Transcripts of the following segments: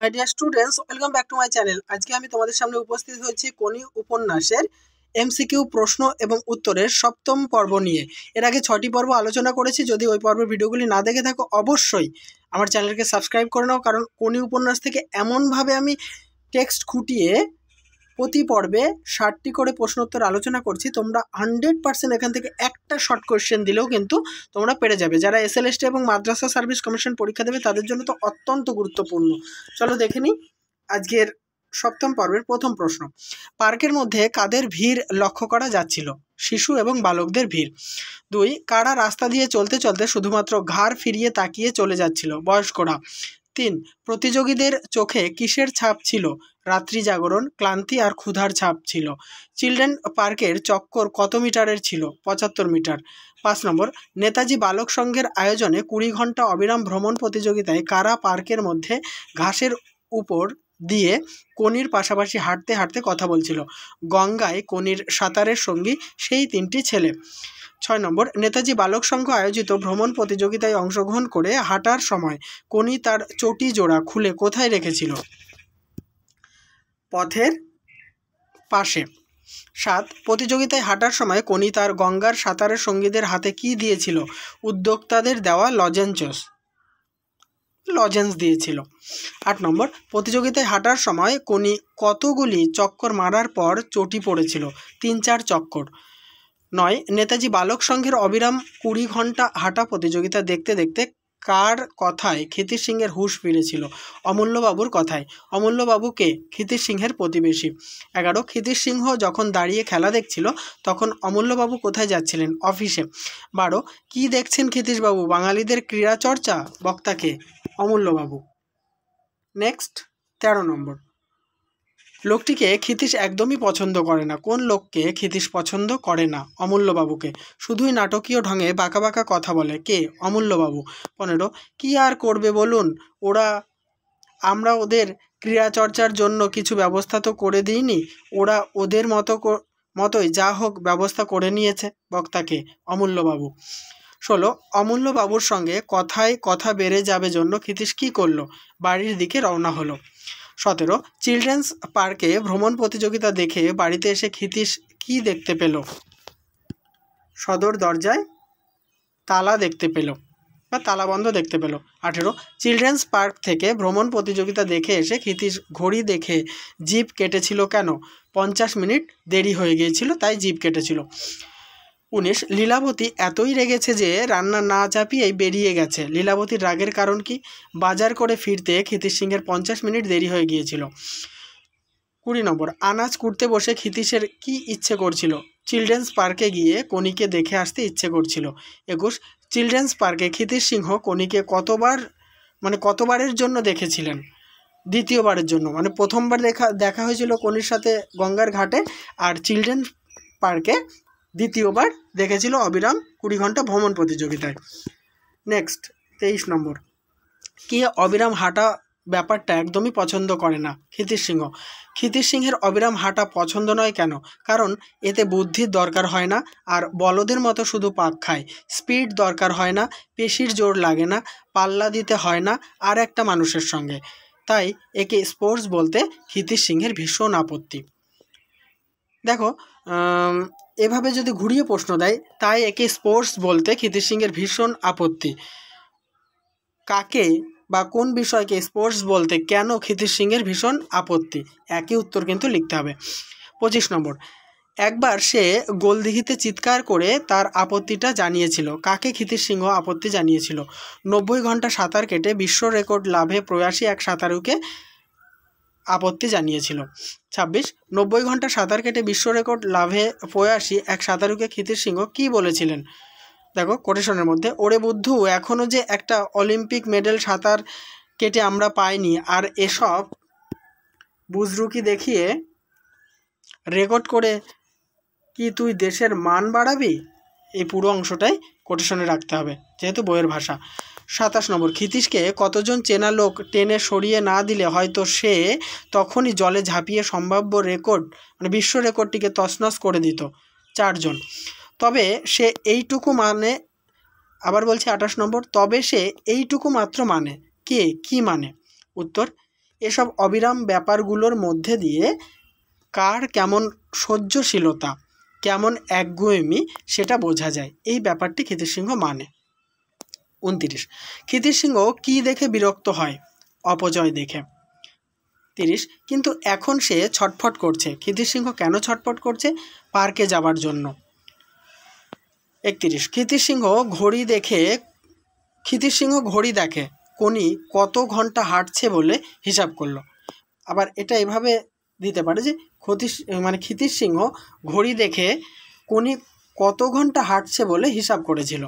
My dear students, welcome back to my channel. আজকে আমি তোমাদের সামনে উপস্থিত হয়েছি কোনি উপন্যাসের এমসিকিউ প্রশ্ন এবং উত্তরের সপ্তম পর্ব নিয়ে। এর আগে 6টি পর্ব আলোচনা করেছি। যদি ওই পর্বের ভিডিওগুলি না দেখে থাকো, অবশ্যই আমার চ্যানেলকে সাবস্ক্রাইব করে নাও, কারণ কোনি উপন্যাস থেকে এমনভাবে আমি টেক্সট খুঁটিয়ে প্রতি পর্বে 60টি করে প্রশ্নোত্তর আলোচনা করছি। তোমরা 100% এখান থেকে একটা শর্ট কোয়েশ্চেন দিলেও কিন্তু তোমরা পেরে যাবে। যারা এসএলএসটি এবং মাদ্রাসা সার্ভিস কমিশন পরীক্ষা দেবে তাদের জন্য তো অত্যন্ত গুরুত্বপূর্ণ। চলো দেখে নিই আজকের সপ্তম পর্বের প্রথম প্রশ্ন। পার্কের মধ্যে কাদের ভিড় লক্ষ্য করা যাচ্ছিল? শিশু এবং বালকদের ভিড়। 2, কারা রাস্তা দিয়ে চলতে চলতে শুধুমাত্র ঘাড় ফিরিয়ে তাকিয়ে চলে যাচ্ছিল? বয়স্করা। 3, প্রতিযোগীদের চোখে কিসের ছাপ ছিল? রাত্রি জাগরণ, ক্লান্তি আর ক্ষুধার ছাপ ছিল। চিলড্রেন পার্কের চক্কর কত মিটারের ছিল? 75 মিটার। 5 নম্বর, নেতাজি বালক সংঘের আয়োজনে 20 ঘন্টা অবিরাম ভ্রমণ প্রতিযোগিতায় কারা পার্কের মধ্যে ঘাসের উপর দিয়ে কোনির পাশাপাশি হাঁটতে হাঁটতে কথা বলছিল? গঙ্গায় কোনির সাঁতারের সঙ্গী সেই 3টি ছেলে। 6 নম্বর, নেতাজি বালক সংঘ আয়োজিত ভ্রমণ প্রতিযোগিতায় অংশগ্রহণ করে হাঁটার সময় কোনি তার চটি জোড়া খুলে কোথায় রেখেছিল? পথের পাশে। 7, প্রতিযোগিতায় হাঁটার সময় কোনি তার গঙ্গার সাঁতারের সঙ্গীদের হাতে কি দিয়েছিল? উদ্যোক্তাদের দেওয়া লজেন্স দিয়েছিল। 8 নম্বর, প্রতিযোগিতায় হাঁটার সময় কোনি কতগুলি চক্কর মারার পর চটি পড়েছিল? 3-4 চক্কর। 9, নেতাজি বালক সংঘের অবিরাম 20 ঘন্টা হাঁটা প্রতিযোগিতা দেখতে দেখতে কার কথায় ক্ষিতিশ সিংহের হুঁশ ফিরেছিল? অমূল্যবাবুর কথায়। অমূল্যবাবু কে? ক্ষিতিশ সিংহের প্রতিবেশী। 11, ক্ষিতিশ সিংহ যখন দাঁড়িয়ে খেলা দেখছিল তখন অমূল্যবাবু কোথায় যাচ্ছিলেন? অফিসে। 12, কি দেখছেন ক্ষিতীশবাবু? বাঙালিদের ক্রীড়া চর্চা। বক্তা কে? অমূল্যবাবু। নেক্সট 13 নম্বর, লোকটিকে ক্ষিতীশ একদমই পছন্দ করে না। কোন লোককে ক্ষিতীশ পছন্দ করে না? অমূল্যবাবুকে। শুধুই নাটকীয় ঢঙে বাঁকা বাঁকা কথা বলে। কে? অমূল্যবাবু। 15, কি আর করবে বলুন, আমরা ওদের ক্রীড়া চর্চার জন্য কিছু ব্যবস্থা তো করে দিইনি, ওরা ওদের মতোই যা হোক ব্যবস্থা করে নিয়েছে। বক্তাকে? অমূল্যবাবু। 16, অমূল্যবাবুর সঙ্গে কথায় কথা বেড়ে যাবে জন্য ক্ষিতীশ কী করলো? বাড়ির দিকে রওনা হলো। 17, চিলড্রেন্স পার্কে ভ্রমণ প্রতিযোগিতা দেখে বাড়িতে এসে ক্ষিতীশ কি দেখতে পেল? সদর দরজায় তালা দেখতে পেল বা তালাবন্ধ দেখতে পেল। 18, চিলড্রেন্স পার্ক থেকে ভ্রমণ প্রতিযোগিতা দেখে এসে ক্ষিতীশ ঘড়ি দেখে জিভ কেটেছিল কেন? 50 মিনিট দেরি হয়ে গিয়েছিল, তাই জিভ কেটেছিল। 19, লীলাবতী এতই রেগেছে যে রান্না না চাপিয়েই বেরিয়ে গেছে। লীলাবতীর রাগের কারণ কি? বাজার করে ফিরতে ক্ষিতীশ সিংহের 50 মিনিট দেরি হয়ে গিয়েছিল। 20 নম্বর, আনাজ কুড়তে বসে ক্ষিতীশের কি ইচ্ছে করছিল? চিলড্রেন্স পার্কে গিয়ে কোনিকে দেখে আসতে ইচ্ছে করছিল। 21, চিলড্রেন্স পার্কে ক্ষিতীশ সিংহ কোনিকে কতবারের জন্য দেখেছিলেন? দ্বিতীয়বারের জন্য। প্রথমবার দেখা হয়েছিল কোনির সাথে গঙ্গার ঘাটে, আর চিলড্রেন্স পার্কে দ্বিতীয়বার দেখেছিল অবিরাম 20 ঘন্টা ভ্রমণ প্রতিযোগিতায়। নেক্সট 23 নম্বর, কে অবিরাম হাঁটা ব্যাপারটা একদমই পছন্দ করে না? ক্ষিতীশ সিংহ। ক্ষিতীশ সিংহের অবিরাম হাঁটা পছন্দ নয় কেন? কারণ এতে বুদ্ধির দরকার হয় না, আর বলদের মতো শুধু পাক খায়। স্পিড দরকার হয় না, পেশির জোর লাগে না, পাল্লা দিতে হয় না আর একটা মানুষের সঙ্গে। তাই একে স্পোর্টস বলতে ক্ষিতীশ সিংহের ভীষণ আপত্তি। দেখো, এভাবে যদি ঘুরিয়ে প্রশ্ন দেয়, তাই একে স্পোর্টস বলতে ক্ষিতীশ সিংহের ভীষণ আপত্তি। কাকে বা কোন বিষয়কে স্পোর্টস বলতে কেন ক্ষিতীশ সিংহের ভীষণ আপত্তি? একই উত্তর কিন্তু লিখতে হবে। 25 নম্বর, একবার সে গোলদিঘিতে চিৎকার করে তার আপত্তিটা জানিয়েছিল। কাকে ক্ষিতীশ সিংহ আপত্তি জানিয়েছিল? 90 ঘন্টা সাঁতার কেটে বিশ্ব রেকর্ড লাভে প্রয়াসী এক সাঁতারুকে আপত্তি জানিয়েছিল। 26, 90 ঘন্টা সাঁতার কেটে বিশ্ব রেকর্ড লাভে প্রয়াসী এক সাঁতারুকে ক্ষিতীশ সিংহ কী বলেছিলেন? দেখো কোটেশনের মধ্যে, ওরে বুদ্ধু, এখনও যে একটা অলিম্পিক মেডেল সাঁতার কেটে আমরা পাইনি, আর এসব বুজরুকি দেখিয়ে রেকর্ড করে কি তুই দেশের মান বাড়াবি? এই পুরো অংশটাই কোটেশনে রাখতে হবে, যেহেতু বইয়ের ভাষা। 27 নম্বর, ক্ষিতীশকে কতজন চেনা লোক টেনে সরিয়ে না দিলে হয়তো সে তখনই জলে ঝাঁপিয়ে সম্ভাব্য রেকর্ড বিশ্ব রেকর্ডটিকে তছনছ করে দিত? 4 জন। তবে সে এইটুকু মানে, আবার বলছি 28 নম্বর, তবে সে এইটুকু মাত্র মানে। কে? কি মানে? উত্তর, এসব অবিরাম ব্যাপারগুলোর মধ্যে দিয়ে কার কেমন সহ্যশীলতা, কেমন একগুঁয়েমি সেটা বোঝা যায়। এই ব্যাপারটি ক্ষিতিশসিংহ মানে। 29, ক্ষিতিশসিংহ কী দেখে বিরক্ত হয়? অপজয় দেখে। 30, কিন্তু এখন সে ছটফট করছে। ক্ষিতিশসিংহ কেন ছটফট করছে? পার্কে যাবার জন্য। 31, ক্ষিতিশসিংহ ঘড়ি দেখে কোনি কত ঘন্টা হাঁটছে বলে হিসাব করলো। আবার এটা এভাবে দিতে পারে যে ক্ষিতিশসিংহ ঘড়ি দেখে কোনি কত ঘন্টা হাঁটছে বলে হিসাব করেছিল,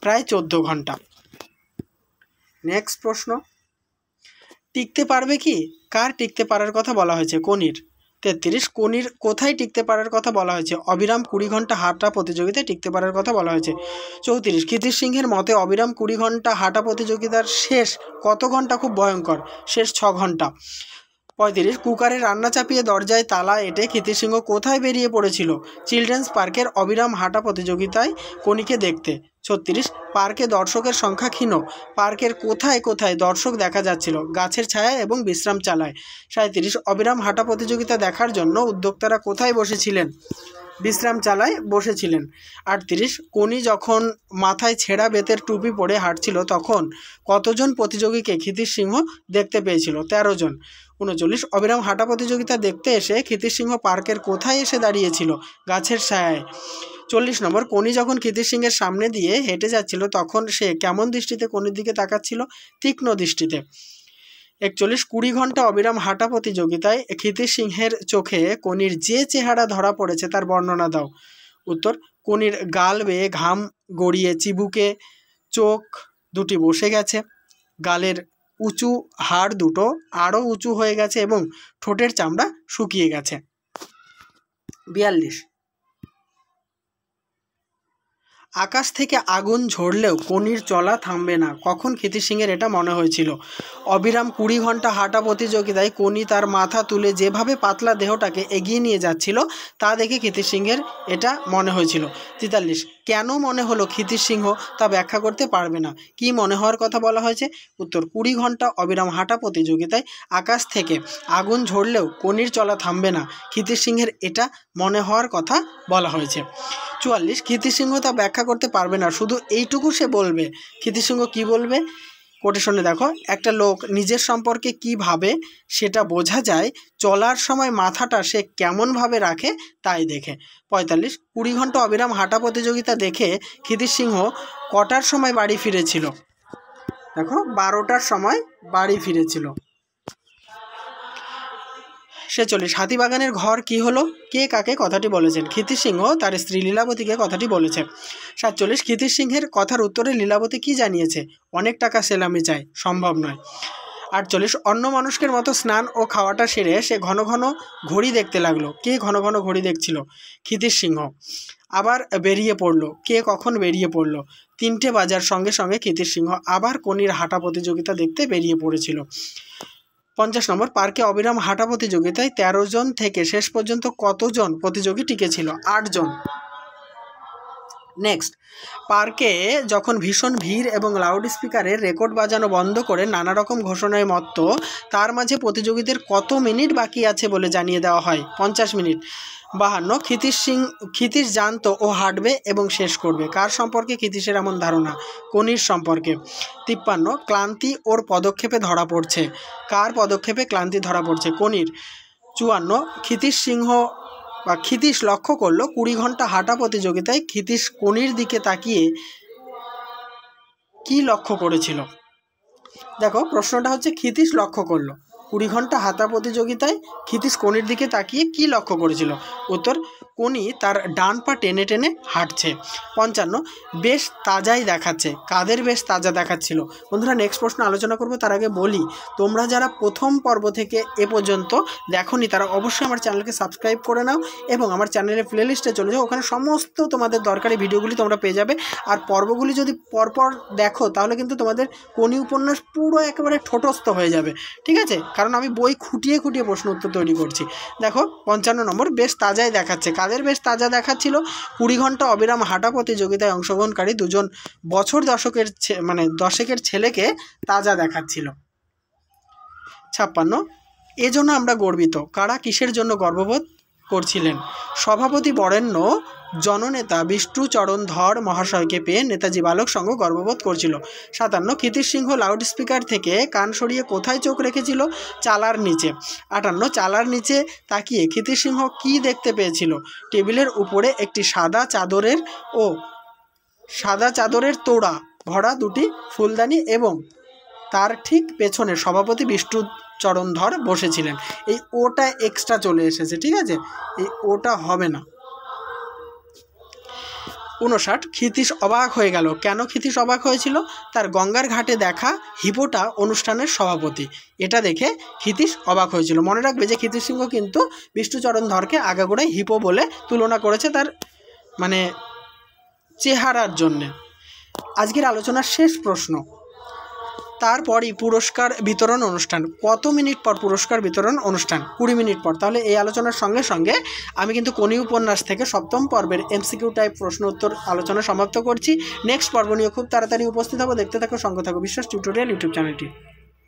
প্রায় 14 ঘন্টা। নেক্সট প্রশ্ন, টিকতে পারবে কি? কার টিকতে পারার কথা বলা হয়েছে? কোনির। 33, কোনির কোথায় টিকতে পারার কথা বলা হয়েছে? অবিরাম 20 ঘন্টা হাঁটা প্রতিযোগিতায় টিকতে পারার কথা বলা হয়েছে। 34, ক্ষিতিশসিংহের মতে অবিরাম 20 ঘন্টা হাঁটা প্রতিযোগিতার শেষ কত ঘন্টা খুব ভয়ঙ্কর? শেষ 6 ঘন্টা। 35, কুকারে রান্না চাপিয়ে দরজায় তালা এঁটে ক্ষিতিশসিংহ কোথায় বেরিয়ে পড়েছিল? চিলড্রেন্স পার্কের অবিরাম হাঁটা প্রতিযোগিতায় কোনিকে দেখতে। 36, পার্কে দর্শকের সংখ্যা ক্ষীণ। পার্কের কোথায় কোথায় দর্শক দেখা যাচ্ছিল? গাছের ছায়া এবং বিশ্রাম চালায়। 37, অবিরাম হাঁটা প্রতিযোগিতা দেখার জন্য উদ্যোক্তারা কোথায় বসেছিলেন? বিশ্রাম চালায় বসেছিলেন। 38, কোনি যখন মাথায় ছেঁড়া বেতের টুপি পরে হাঁটছিল তখন কতজন প্রতিযোগীকে ক্ষিতিশসিংহ দেখতে পেয়েছিল? 13 জন। 39, অবিরাম হাঁটা প্রতিযোগিতা দেখতে এসে ক্ষিতিশসিংহ পার্কের কোথায় এসে দাঁড়িয়েছিল? গাছের ছায়ায়। 40 নম্বর, কোনি যখন ক্ষিতিশসিংহের সামনে দিয়ে হেঁটে যাচ্ছিল তখন সে কেমন দৃষ্টিতে কোনির দিকে তাকাচ্ছিল? তীক্ষ্ণ দৃষ্টিতে। 41, 20 ঘন্টা অবিরাম হাঁটা প্রতিযোগিতায় ক্ষিতিশসিংহের চোখে কোনির যে চেহারা ধরা পড়েছে তার বর্ণনা দাও। উত্তর, কোনির গাল বেয়ে ঘাম গড়িয়ে চিবুকে চোখ দুটি বসে গেছে, গালের উঁচু হাড় দুটো আরও উঁচু হয়ে গেছে এবং ঠোঁটের চামড়া শুকিয়ে গেছে। 42, আকাশ থেকে আগুন ঝরলেও কোনির চলা থামবে না। কখন ক্ষিতিশসিংহের এটা মনে হয়েছিল? অবিরাম 20 ঘন্টা হাঁটা প্রতিযোগিতায় কোনি তার মাথা তুলে যেভাবে পাতলা দেহটাকে এগিয়ে নিয়ে যাচ্ছিল তা দেখে ক্ষিতিশসিংহের এটা মনে হয়েছিল। 43, কেন মনে হলো ক্ষিতিশসিংহ তা ব্যাখ্যা করতে পারবে না। কি মনে হওয়ার কথা বলা হয়েছে? উত্তর, 20 ঘন্টা অবিরাম হাঁটা প্রতিযোগিতায় আকাশ থেকে আগুন ঝরলেও কোনির চলা থামবে না, ক্ষিতিশসিংহের এটা মনে হওয়ার কথা বলা হয়েছে। 44, ক্ষিতিশসিংহ তা ব্যাখ্যা করতে পারবে না, শুধু এইটুকু সে বলবে। ক্ষিতিশসিংহ কি বলবে? কোটেশনে দেখো, একটা লোক নিজের সম্পর্কে কি ভাবে সেটা বোঝা যায় চলার সময় মাথাটা সে কেমনভাবে রাখে তাই দেখে। 45, 20 ঘন্টা অবিরাম হাঁটা প্রতিযোগিতা দেখে ক্ষিতিশসিংহ কটার সময় বাড়ি ফিরেছিল? দেখো, 12টার সময় বাড়ি ফিরেছিল। 46, হাতিবাগানের ঘর কি হলো? কে কাকে কথাটি বলেছেন? ক্ষিতিশসিংহ তার স্ত্রী লীলাবতীকে কথাটি বলেছে। 47, ক্ষিতিশসিংহের কথার উত্তরে লীলাবতী কি জানিয়েছে? অনেক টাকা সেলামি চাই, সম্ভব নয়। 48, অন্য মানুষের মতো স্নান ও খাওয়াটা সেরে সে ঘন ঘন ঘড়ি দেখতে লাগলো। কে ঘন ঘন ঘড়ি দেখছিল? ক্ষিতিশসিংহ। আবার বেরিয়ে পড়লো। কে কখন বেরিয়ে পড়লো? 3টে বাজার সঙ্গে সঙ্গে ক্ষিতিশসিংহ আবার কোনির হাঁটা প্রতিযোগিতা দেখতে বেরিয়ে পড়েছিল। 50 নম্বর, পার্কে অবিরাম হাঁটা প্রতিযোগিতায় 13 জন থেকে শেষ পর্যন্ত কতজন প্রতিযোগী টিকেছিল? 8 জন। নেক্সট, পার্কে যখন ভীষণ ভিড় এবং লাউড স্পিকারের রেকর্ড বাজানো বন্ধ করে নানা রকম ঘোষণায় মত্ত তার মাঝে প্রতিযোগীদের কত মিনিট বাকি আছে বলে জানিয়ে দেওয়া হয়? 50 মিনিট। 52, ক্ষিতিশ জানতো ও হাঁটবে এবং শেষ করবে। কার সম্পর্কে ক্ষিতিশের এমন ধারণা? কোনির সম্পর্কে। 53, ক্লান্তি ওর পদক্ষেপে ধরা পড়ছে। কার পদক্ষেপে ক্লান্তি ধরা পড়ছে? কোনির। 54, ক্ষিতিশ লক্ষ্য করলো 20 ঘন্টা হাঁটা প্রতিযোগিতায় ক্ষিতিশ কোনির দিকে তাকিয়ে কি লক্ষ্য করেছিল? দেখো, প্রশ্নটা হচ্ছে ক্ষিতিশ লক্ষ্য করলো 20 ঘন্টা হাঁটা প্রতিযোগিতায় ক্ষিতিশ কোনির দিকে তাকিয়ে কি লক্ষ্য করেছিল? উত্তর, কোনি তার ডান পা টেনে টেনে হাঁটছে। 55, বেশ তাজাই দেখাচ্ছে। কাদের বেশ তাজা দেখাচ্ছিল? বন্ধুরা, নেক্সট প্রশ্ন আলোচনা করব, তার আগে বলি তোমরা যারা প্রথম পর্ব থেকে এ পর্যন্ত দেখোনি তারা অবশ্যই আমার চ্যানেলকে সাবস্ক্রাইব করে নাও এবং আমার চ্যানেলের প্লেলিস্টে চলে যাও। ওখানে সমস্ত তোমাদের দরকারি ভিডিওগুলি তোমরা পেয়ে যাবে। আর পর্বগুলি যদি পরপর দেখো তাহলে কিন্তু তোমাদের কোনি উপন্যাস পুরো একেবারে ঠোঁটস্থ হয়ে যাবে, ঠিক আছে? কারণ আমি বই খুঁটিয়ে খুঁটিয়ে প্রশ্ন উত্তর তৈরি করছি। দেখো, 55 নম্বর, বেশ তাজাই দেখাচ্ছে। কাদের বেশ তাজা দেখাচ্ছিল? 20 ঘন্টা অবিরাম হাঁটা প্রতিযোগিতায় অংশগ্রহণকারী 2 জন দশেকের ছেলেকে তাজা দেখাচ্ছিল। 56 এজন্য আমরা গর্বিত কারা কিসের জন্য গর্ববোধ করছিলেন? সভাপতি বরেণ্য জননেতা বিষ্ণুচরণ ধর মহাশয়কে পেয়ে নেতাজি বালক সংঘ গর্ববোধ করছিল। 57 ক্ষিতিশ সিংহ লাউড স্পিকার থেকে কান সরিয়ে কোথায় চোখ রেখেছিল? চালার নিচে। 58 চালার নিচে তাকিয়ে ক্ষিতিশ সিংহ কী দেখতে পেয়েছিল? টেবিলের উপরে একটি সাদা চাদরের তোড়া ভরা দুটি ফুলদানি এবং তার ঠিক পেছনে সভাপতি বিষ্ণুচরণ ধর বসেছিলেন। এই ওটা এক্সট্রা চলে এসেছে, ঠিক আছে, এই ওটা হবে না। 59 ক্ষিতীশ অবাক হয়ে গেল। কেন ক্ষিতীশ অবাক হয়েছিল? তার গঙ্গার ঘাটে দেখা হিপোটা অনুষ্ঠানের সভাপতি, এটা দেখে ক্ষিতীশ অবাক হয়েছিল। মনে রাখবে যে ক্ষিতীশ সিংহ কিন্তু বিষ্ণুচরণ ধরকে আগাগোড়াই হিপো বলে তুলনা করেছে তার মানে চেহারার জন্যে। আজকের আলোচনার শেষ প্রশ্ন, তারপরই পুরস্কার বিতরণ অনুষ্ঠান। কত মিনিট পর পুরস্কার বিতরণ অনুষ্ঠান? 20 মিনিট পর। তাহলে এই আলোচনার সঙ্গে সঙ্গে আমি কিন্তু কোনি উপন্যাস থেকে 7ম পর্বের MCQ টাইপ প্রশ্ন উত্তর আলোচনা সমাপ্ত করছি। নেক্সট পর্ব নিয়ে খুব তাড়াতাড়ি উপস্থিত হবো। দেখতে থাকো, সঙ্গে থাকো বিশ্বাস টিউটোরিয়াল ইউটিউব চ্যানেলটি।